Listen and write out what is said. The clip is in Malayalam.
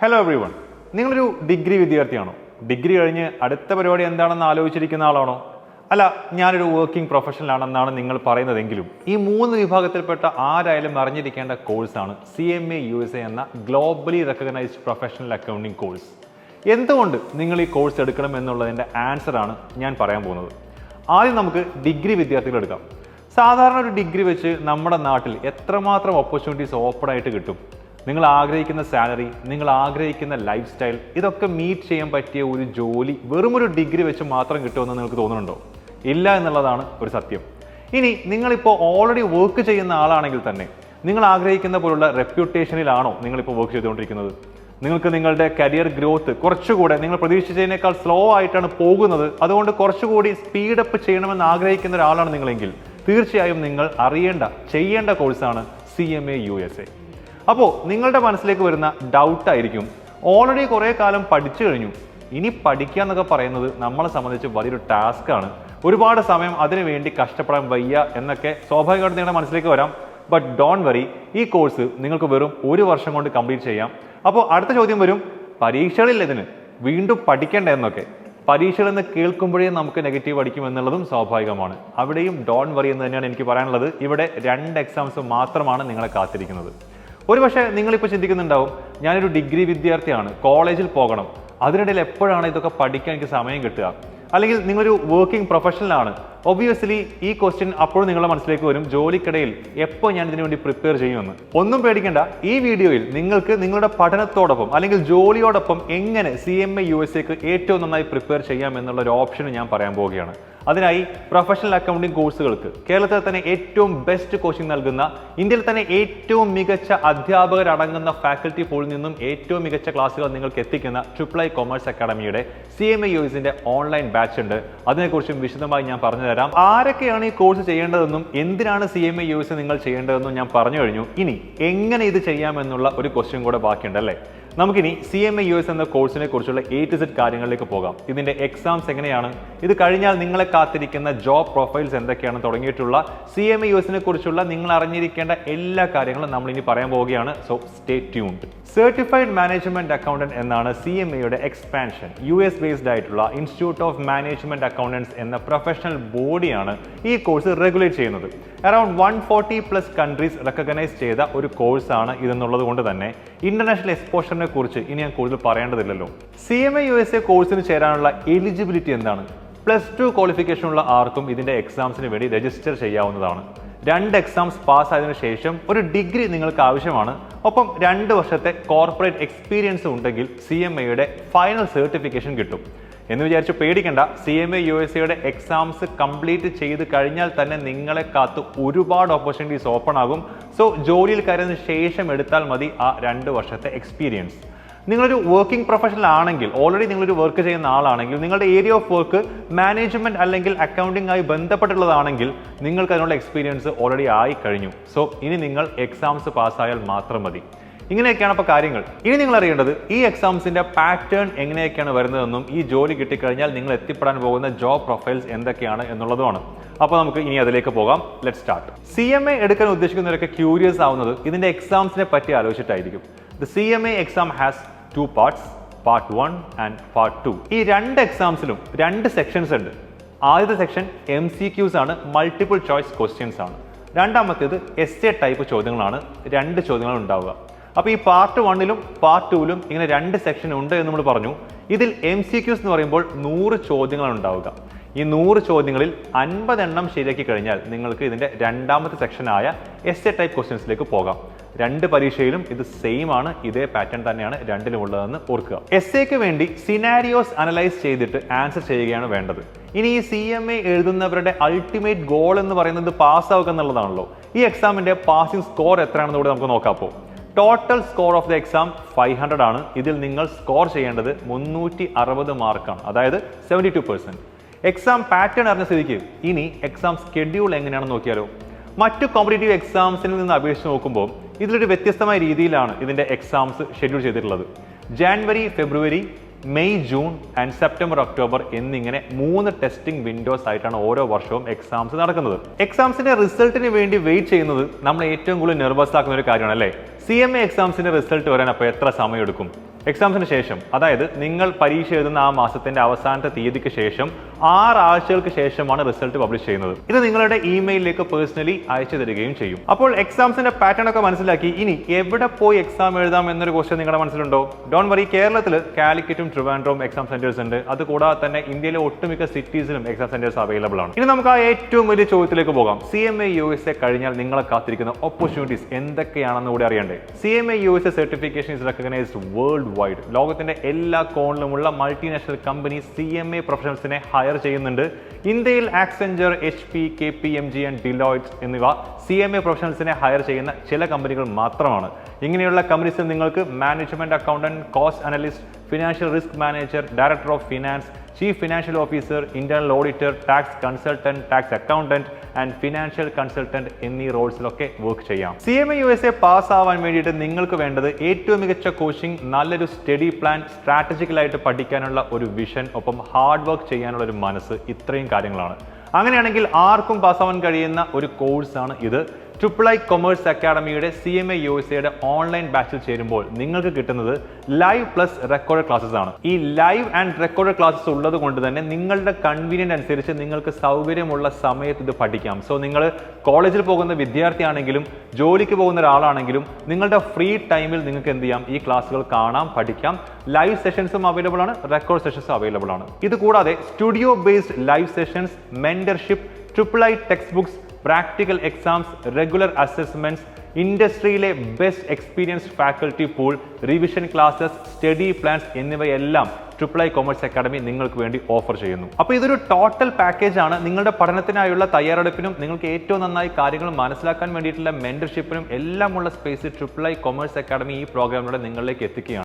Hello every one. നിങ്ങളൊരു ഡിഗ്രി വിദ്യാർത്ഥിയാണോ? ഡിഗ്രി കഴിഞ്ഞ് അടുത്ത പരിപാടി എന്താണെന്ന് ആലോചിച്ചിരിക്കുന്ന ആളാണോ? അല്ല, ഞാനൊരു വർക്കിംഗ് പ്രൊഫഷണലാണെന്നാണ് നിങ്ങൾ പറയുന്നതെങ്കിലും ഈ മൂന്ന് വിഭാഗത്തിൽപ്പെട്ട ആരായാലും അറിഞ്ഞിരിക്കേണ്ട കോഴ്സാണ് CMA USA എന്ന globally recognised professional accounting course. എന്തുകൊണ്ട് നിങ്ങൾ ഈ കോഴ്സ് എടുക്കണം എന്നുള്ളതിൻ്റെ ആൻസറാണ് ഞാൻ പറയാൻ പോകുന്നത്. ആദ്യം നമുക്ക് ഡിഗ്രി വിദ്യാർത്ഥികൾ എടുക്കാം. സാധാരണ ഒരു ഡിഗ്രി വെച്ച് നമ്മുടെ നാട്ടിൽ എത്രമാത്രം ഓപ്പർച്യൂണിറ്റീസ് ഓപ്പൺ ആയിട്ട് കിട്ടും? നിങ്ങൾ ആഗ്രഹിക്കുന്ന സാലറി, നിങ്ങൾ ആഗ്രഹിക്കുന്ന ലൈഫ് സ്റ്റൈൽ, ഇതൊക്കെ മീറ്റ് ചെയ്യാൻ പറ്റിയ ഒരു ജോലി വെറും ഒരു ഡിഗ്രി വെച്ച് മാത്രം കിട്ടുമെന്ന് നിങ്ങൾക്ക് തോന്നുന്നുണ്ടോ? ഇല്ല എന്നുള്ളതാണ് ഒരു സത്യം. ഇനി നിങ്ങളിപ്പോൾ ഓൾറെഡി വർക്ക് ചെയ്യുന്ന ആളാണെങ്കിൽ തന്നെ നിങ്ങൾ ആഗ്രഹിക്കുന്ന പോലുള്ള റെപ്യൂട്ടേഷനിലാണോ നിങ്ങളിപ്പോൾ വർക്ക് ചെയ്തുകൊണ്ടിരിക്കുന്നത്? നിങ്ങൾക്ക് നിങ്ങളുടെ കരിയർ ഗ്രോത്ത് കുറച്ചുകൂടെ നിങ്ങൾ പ്രതീക്ഷിച്ചതിനേക്കാൾ സ്ലോ ആയിട്ടാണ് പോകുന്നത്, അതുകൊണ്ട് കുറച്ചുകൂടി സ്പീഡപ്പ് ചെയ്യണമെന്ന് ആഗ്രഹിക്കുന്ന ഒരാളാണ് നിങ്ങളെങ്കിൽ തീർച്ചയായും നിങ്ങൾ ചെയ്യേണ്ട കോഴ്സാണ് CMA USA. അപ്പോൾ നിങ്ങളുടെ മനസ്സിലേക്ക് വരുന്ന ഡൗട്ടായിരിക്കും, ഓൾറെഡി കുറേ കാലം പഠിച്ചു കഴിഞ്ഞു, ഇനി പഠിക്കുക എന്നൊക്കെ പറയുന്നത് നമ്മളെ സംബന്ധിച്ച് വലിയൊരു ടാസ്ക്കാണ്, ഒരുപാട് സമയം അതിനു വേണ്ടി കഷ്ടപ്പെടാൻ വയ്യ എന്നൊക്കെ സ്വാഭാവികമായിട്ട് നിങ്ങളുടെ മനസ്സിലേക്ക് വരാം. ബട്ട് ഡോണ്ട് വറി, ഈ കോഴ്സ് നിങ്ങൾക്ക് വെറും 1 വർഷം കൊണ്ട് കംപ്ലീറ്റ് ചെയ്യാം. അപ്പോൾ അടുത്ത ചോദ്യം വരും, പരീക്ഷകളില്ല ഇതിന്, വീണ്ടും പഠിക്കേണ്ട എന്നൊക്കെ. പരീക്ഷകൾ എന്ന് കേൾക്കുമ്പോഴേ നമുക്ക് നെഗറ്റീവ് അടിക്കും എന്നുള്ളതും സ്വാഭാവികമാണ്. അവിടെയും ഡോണ്ട് വറി എന്ന് തന്നെയാണ് എനിക്ക് പറയാനുള്ളത്. ഇവിടെ 2 എക്സാംസ് മാത്രമാണ് നിങ്ങളെ കാത്തിരിക്കുന്നത്. ഒരുപക്ഷെ നിങ്ങളിപ്പോൾ ചിന്തിക്കുന്നുണ്ടാവും, ഞാനൊരു ഡിഗ്രി വിദ്യാർത്ഥിയാണ്, കോളേജിൽ പോകണം, അതിനിടയിൽ എപ്പോഴാണ് ഇതൊക്കെ പഠിക്കാൻ എനിക്ക് സമയം കിട്ടുക? അല്ലെങ്കിൽ നിങ്ങളൊരു വർക്കിംഗ് പ്രൊഫഷണലാണ്. ഒബ്വിയസ്ലി ഈ ക്വസ്റ്റ്യൻ അപ്പോഴും നിങ്ങളുടെ മനസ്സിലേക്ക് വരും, ജോലിക്കിടയിൽ എപ്പോൾ ഞാൻ ഇതിനു വേണ്ടി പ്രിപ്പയർ ചെയ്യുമെന്ന്. ഒന്നും പേടിക്കേണ്ട, ഈ വീഡിയോയിൽ നിങ്ങൾക്ക് നിങ്ങളുടെ പഠനത്തോടൊപ്പം അല്ലെങ്കിൽ ജോലിയോടൊപ്പം എങ്ങനെ CMA USAക്ക് ഏറ്റവും നന്നായി പ്രിപ്പയർ ചെയ്യാം എന്നുള്ള ഒരു ഓപ്ഷൻ ഞാൻ പറയാൻ പോവുകയാണ്. അതിനായി പ്രൊഫഷണൽ അക്കൗണ്ടിംഗ് കോഴ്സുകൾക്ക് കേരളത്തിൽ തന്നെ ഏറ്റവും ബെസ്റ്റ് കോച്ചിങ് നൽകുന്ന, ഇന്ത്യയിൽ തന്നെ ഏറ്റവും മികച്ച അധ്യാപകരടങ്ങുന്ന ഫാക്കൽറ്റി പൂളിൽ നിന്നും ഏറ്റവും മികച്ച ക്ലാസ്സുകൾ നിങ്ങൾക്ക് എത്തിക്കുന്ന III കൊമേഴ്സ് അക്കാഡമിയുടെ CMA USAന്റെ ഓൺലൈൻ ബാച്ച് ഉണ്ട്. അതിനെക്കുറിച്ചും വിശദമായി ഞാൻ പറഞ്ഞു തരാം. ആരൊക്കെയാണ് ഈ കോഴ്സ് ചെയ്യേണ്ടതെന്നും എന്തിനാണ് CMA USA നിങ്ങൾ ചെയ്യേണ്ടതെന്നും ഞാൻ പറഞ്ഞു കഴിഞ്ഞു. ഇനി എങ്ങനെ ഇത് ചെയ്യാമെന്നുള്ള ഒരു ക്വസ്റ്റ്യൻ കൂടെ ബാക്കിയുണ്ട് അല്ലേ? നമുക്കിനി CMA USA എന്ന കോഴ്സിനെ കുറിച്ചുള്ള A to Z കാര്യങ്ങളിലേക്ക് പോകാം. ഇതിന്റെ എക്സാംസ് എങ്ങനെയാണ്, ഇത് കഴിഞ്ഞാൽ നിങ്ങളെ കാത്തിരിക്കുന്ന ജോബ് പ്രൊഫൈൽസ് എന്തൊക്കെയാണ് തുടങ്ങിയിട്ടുള്ള CMA USAനെ കുറിച്ചുള്ള നിങ്ങൾ അറിഞ്ഞിരിക്കേണ്ട എല്ലാ കാര്യങ്ങളും നമ്മൾ ഇനി പറയാൻ പോവുകയാണ്. So stay tuned. Certified management accountant എന്നാണ് CMAയുടെ എക്സ്പാൻഷൻ. US ബേസ്ഡ് ആയിട്ടുള്ള ഇൻസ്റ്റിറ്റ്യൂട്ട് ഓഫ് മാനേജ്മെന്റ് അക്കൗണ്ടൻസ് എന്ന പ്രൊഫഷണൽ ബോഡിയാണ് ഈ കോഴ്സ് റെഗുലേറ്റ് ചെയ്യുന്നത്. അറൌണ്ട് 140+ കൺട്രീസ് റെക്കഗ്നൈസ് ചെയ്ത ഒരു കോഴ്സാണ് ഇതെന്നുള്ളത് കൊണ്ട് തന്നെ ഇന്റർനാഷണൽ എക്സ്പോഷറിനെ കുറിച്ച് ഇനി ഞാൻ കൂടുതൽ പറയേണ്ടതില്ലല്ലോ. CMA USA കോഴ്സിന് ചേരാനുള്ള എലിജിബിലിറ്റി എന്താണ്? +2 ക്വാളിഫിക്കേഷൻ ഉള്ള ആർക്കും ഇതിന്റെ എക്സാംസിന് വേണ്ടി രജിസ്റ്റർ ചെയ്യാവുന്നതാണ്. 2 എക്സാംസ് പാസ് ആയതിനു ശേഷം ഒരു ഡിഗ്രി നിങ്ങൾക്ക് ആവശ്യമാണ്. ഒപ്പം 2 വർഷത്തെ കോർപ്പറേറ്റ് എക്സ്പീരിയൻസ് ഉണ്ടെങ്കിൽ CMAയുടെ ഫൈനൽ സർട്ടിഫിക്കേഷൻ കിട്ടും. എന്ന് വിചാരിച്ച് പേടിക്കേണ്ട, CMA USAയുടെ എക്സാംസ് കംപ്ലീറ്റ് ചെയ്ത് കഴിഞ്ഞാൽ തന്നെ നിങ്ങളെ കാത്ത് ഒരുപാട് ഓപ്പർച്യൂണിറ്റീസ് ഓപ്പൺ ആകും. സോ ജോലിയിൽ കയറിയതിനു ശേഷം എടുത്താൽ മതി ആ 2 വർഷത്തെ എക്സ്പീരിയൻസ്. നിങ്ങളൊരു വർക്കിംഗ് പ്രൊഫഷണൽ ആണെങ്കിൽ, ഓൾറെഡി നിങ്ങളൊരു വർക്ക് ചെയ്യുന്ന ആളാണെങ്കിൽ, നിങ്ങളുടെ ഏരിയ ഓഫ് വർക്ക് മാനേജ്മെന്റ് അല്ലെങ്കിൽ അക്കൗണ്ടിംഗ് ആയി ബന്ധപ്പെട്ടുള്ളതാണെങ്കിൽ നിങ്ങൾക്ക് അതിനുള്ള എക്സ്പീരിയൻസ് ഓൾറെഡി ആയി കഴിഞ്ഞു. സോ ഇനി നിങ്ങൾ എക്സാംസ് പാസ്സായാൽ മാത്രം മതി. ഇങ്ങനെയൊക്കെയാണ് അപ്പോൾ കാര്യങ്ങൾ. ഇനി നിങ്ങൾ അറിയേണ്ടത് ഈ എക്സാംസിന്റെ പാറ്റേൺ എങ്ങനെയൊക്കെയാണ് വരുന്നതെന്നും ഈ ജോലി കിട്ടിക്കഴിഞ്ഞാൽ നിങ്ങൾ എത്തിപ്പെടാൻ പോകുന്ന ജോബ് പ്രൊഫൈൽസ് എന്തൊക്കെയാണ് എന്നുള്ളതുമാണ്. അപ്പോൾ നമുക്ക് ഇനി അതിലേക്ക് പോകാം. Let start. CMA എടുക്കാൻ ഉദ്ദേശിക്കുന്നവരൊക്കെ ക്യൂരിയസ് ആവുന്നത് ഇതിന്റെ എക്സാംസിനെ പറ്റി ആലോചിച്ചിട്ടായിരിക്കും. The CMA exam has 2 parts, part 1 and part 2. ഈ 2 എക്സാംസിലും 2 സെക്ഷൻസ് ഉണ്ട്. ആദ്യത്തെ സെക്ഷൻ MCQs ആണ്, മൾട്ടിപ്പിൾ ചോയ്സ് ക്വസ്റ്റ്യൻസ് ആണ്. രണ്ടാമത്തേത് essay ടൈപ്പ് ചോദ്യങ്ങളാണ്. 2 ചോദ്യങ്ങൾ ഉണ്ടാവുക. അപ്പോൾ ഈ പാർട്ട് 1ലും പാർട്ട് 2ലും ഇങ്ങനെ 2 സെക്ഷൻ ഉണ്ട് എന്ന് നമ്മൾ പറഞ്ഞു. ഇതിൽ MCQs എന്ന് പറയുമ്പോൾ 100 ചോദ്യങ്ങളാണ് ഉണ്ടാവുക. ഈ 100 ചോദ്യങ്ങളിൽ 50 എണ്ണം ശരിയാക്കി കഴിഞ്ഞാൽ നിങ്ങൾക്ക് ഇതിന്റെ രണ്ടാമത്തെ സെക്ഷനായ essay ടൈപ്പ് ക്വസ്റ്റ്യൻസിലേക്ക് പോകാം. 2 പരീക്ഷയിലും ഇത് സെയിം ആണ്, ഇതേ പാറ്റേൺ തന്നെയാണ് 2ലും ഉള്ളതെന്ന് ഓർക്കുക. എസ്സേക്ക് വേണ്ടി സിനാരിയോസ് അനലൈസ് ചെയ്തിട്ട് ആൻസർ ചെയ്യുകയാണ് വേണ്ടത്. ഇനി ഈ CMA എഴുതുന്നവരുടെ അൾട്ടിമേറ്റ് ഗോൾ എന്ന് പറയുന്നത് പാസ്സാവുക എന്നുള്ളതാണല്ലോ. ഈ എക്സാമിന്റെ പാസിംഗ് സ്കോർ എത്രയാണെന്ന് കൂടെ നമുക്ക് നോക്കാം. Total score of the exam 500 ആണ്. ഇതിൽ നിങ്ങൾ സ്കോർ ചെയ്യേണ്ടത് 360 മാർക്കാണ്, അതായത് 72%. എക്സാം പാറ്റേൺ അറിഞ്ഞ സ്ഥിതിക്ക് ഇനി എക്സാം സ്കെഡ്യൂൾ എങ്ങനെയാണെന്ന് നോക്കിയാലോ. മറ്റു കോമ്പറ്റേറ്റീവ് എക്സാംസിൽ നിന്ന് അപേക്ഷിച്ച് നോക്കുമ്പോൾ ഇതിലൊരു വ്യത്യസ്തമായ രീതിയിലാണ് ഇതിന്റെ എക്സാംസ് ഷെഡ്യൂൾ ചെയ്തിട്ടുള്ളത്. January, February, May, June and September, October എന്നിങ്ങനെ 3 ടെസ്റ്റിംഗ് വിൻഡോസ് ആയിട്ടാണ് ഓരോ വർഷവും എക്സാംസ് നടക്കുന്നത്. എക്സാംസിന്റെ റിസൾട്ടിന് വേണ്ടി വെയിറ്റ് ചെയ്യുന്നത് നമ്മൾ ഏറ്റവും കൂടുതൽ നെർവസ് ആക്കുന്ന ഒരു കാര്യമാണ് അല്ലേ? CMA എക്സാംസിന്റെ റിസൾട്ട് വരാൻ അപ്പോൾ എത്ര സമയമെടുക്കും? എക്സാംസിന് ശേഷം, അതായത് നിങ്ങൾ പരീക്ഷ എഴുതുന്ന ആ മാസത്തിന്റെ അവസാനത്തെ തീയതിക്ക് ശേഷം 6 ആഴ്ചകൾക്ക് ശേഷമാണ് റിസൾട്ട് പബ്ലിഷ് ചെയ്യുന്നത്. ഇത് നിങ്ങളുടെ ഇമെയിലിലേക്ക് പേഴ്സണലി അയച്ചു തരികയും ചെയ്യും. അപ്പോൾ എക്സാംസിന്റെ പാറ്റേൺ ഒക്കെ മനസ്സിലാക്കി ഇനി എവിടെ പോയി എക്സാം എഴുതാം എന്നൊരു ക്വസ്റ്റ്യൻ നിങ്ങളുടെ മനസ്സിലുണ്ടോ? ഡോണ്ട് വറി, കേരളത്തിൽ കാലിക്കറ്റും ട്രിവാൻഡ്രോം എക്സാം സെന്റേഴ്സ് ഉണ്ട്. അതുകൂടാതെ തന്നെ ഇന്ത്യയിലെ ഒട്ടുമിക്ക സിറ്റീസിലും എക്സാം സെന്റേഴ്സ് അവൈലബിൾ ആണ്. ഇനി നമുക്ക് ആ ഏറ്റവും വലിയ ചോദ്യത്തിലേക്ക് പോകാം. CMA USA കഴിഞ്ഞാൽ നിങ്ങളെ കാത്തിരിക്കുന്ന ഓപ്പർച്യൂണിറ്റീസ് എന്തൊക്കെയാണെന്ന് കൂടി അറിയണ്ടേ? CMA USA certification is recognised world wide. ലോകത്തിന്റെ എല്ലാ കോണിലുമുള്ള മൾട്ടിനാഷണൽ കമ്പനി CMA പ്രൊഫഷണൽസിനെ ഹയർ ചെയ്യുന്നുണ്ട്. ഇന്ത്യയിൽ Accenture, HP, KPMG and Deloitte എന്നിവ CMA പ്രൊഫഷണൽസിനെ ഹയർ ചെയ്യുന്ന ചില കമ്പനികൾ മാത്രമാണ്. ഇങ്ങനെയുള്ള കമ്പനീസിൽ നിങ്ങൾക്ക് management accountant, cost analyst, financial risk manager, director of finance, chief financial officer, internal auditor, tax consultant, tax accountant and financial consultant എന്നീ റോൾസിലൊക്കെ വർക്ക് ചെയ്യാം. CMA USA പാസ് ആവാൻ വേണ്ടിയിട്ട് നിങ്ങൾക്ക് വേണ്ടത് ഏറ്റവും മികച്ച കോച്ചിങ്, നല്ലൊരു സ്റ്റഡി പ്ലാൻ, സ്ട്രാറ്റജിക്കലായിട്ട് പഠിക്കാനുള്ള ഒരു വിഷൻ, ഒപ്പം ഹാർഡ് വർക്ക് ചെയ്യാനുള്ള ഒരു മനസ്സ്. ഇത്രയും കാര്യങ്ങളാണ്. അങ്ങനെയാണെങ്കിൽ ആർക്കും പാസ്സാവാൻ കഴിയുന്ന ഒരു കോഴ്സാണ് ഇത്. III കൊമേഴ്സ് അക്കാഡമിയുടെ CMA USAയുടെ ഓൺലൈൻ ബാച്ചിൽ ചേരുമ്പോൾ നിങ്ങൾക്ക് കിട്ടുന്നത് ലൈവ് പ്ലസ് റെക്കോർഡ് ക്ലാസ്സസ് ആണ്. ഈ ലൈവ് ആൻഡ് റെക്കോർഡ് ക്ലാസ്സസ് ഉള്ളത് കൊണ്ട് തന്നെ നിങ്ങളുടെ കൺവീനിയന്റ് അനുസരിച്ച് നിങ്ങൾക്ക് സൗകര്യമുള്ള സമയത്ത് ഇത് പഠിക്കാം. സോ നിങ്ങൾ കോളേജിൽ പോകുന്ന വിദ്യാർത്ഥിയാണെങ്കിലും ജോലിക്ക് പോകുന്ന ഒരാളാണെങ്കിലും നിങ്ങളുടെ ഫ്രീ ടൈമിൽ നിങ്ങൾക്ക് എന്ത് ചെയ്യാം? ഈ ക്ലാസ്സുകൾ കാണാം, പഠിക്കാം. ലൈവ് സെഷൻസും അവൈലബിൾ ആണ്, റെക്കോർഡ് സെഷൻസും അവൈലബിൾ ആണ്. ഇത് കൂടാതെ studio based live sessions, mentorship, III text books, practical exams, regular assessments, ഇൻഡസ്ട്രിയിലെ best experienced faculty pool, revision classes, study plans എന്നിവയെല്ലാം III കൊമേഴ്സ് അക്കാഡമി നിങ്ങൾക്ക് വേണ്ടി ഓഫർ ചെയ്യുന്നു. അപ്പോൾ ഇതൊരു ടോട്ടൽ പാക്കേജ് ആണ്. നിങ്ങളുടെ പഠനത്തിനായുള്ള തയ്യാറെടുപ്പിനും നിങ്ങൾക്ക് ഏറ്റവും നന്നായി കാര്യങ്ങൾ മനസ്സിലാക്കാൻ വേണ്ടിയിട്ടുള്ള മെന്റർഷിപ്പിനും എല്ലാമുള്ള സ്പേസ് III കൊമേഴ്സ് അക്കാഡമി ഈ പ്രോഗ്രാമിലൂടെ നിങ്ങളിലേക്ക് എത്തിക്കുകയാണ്.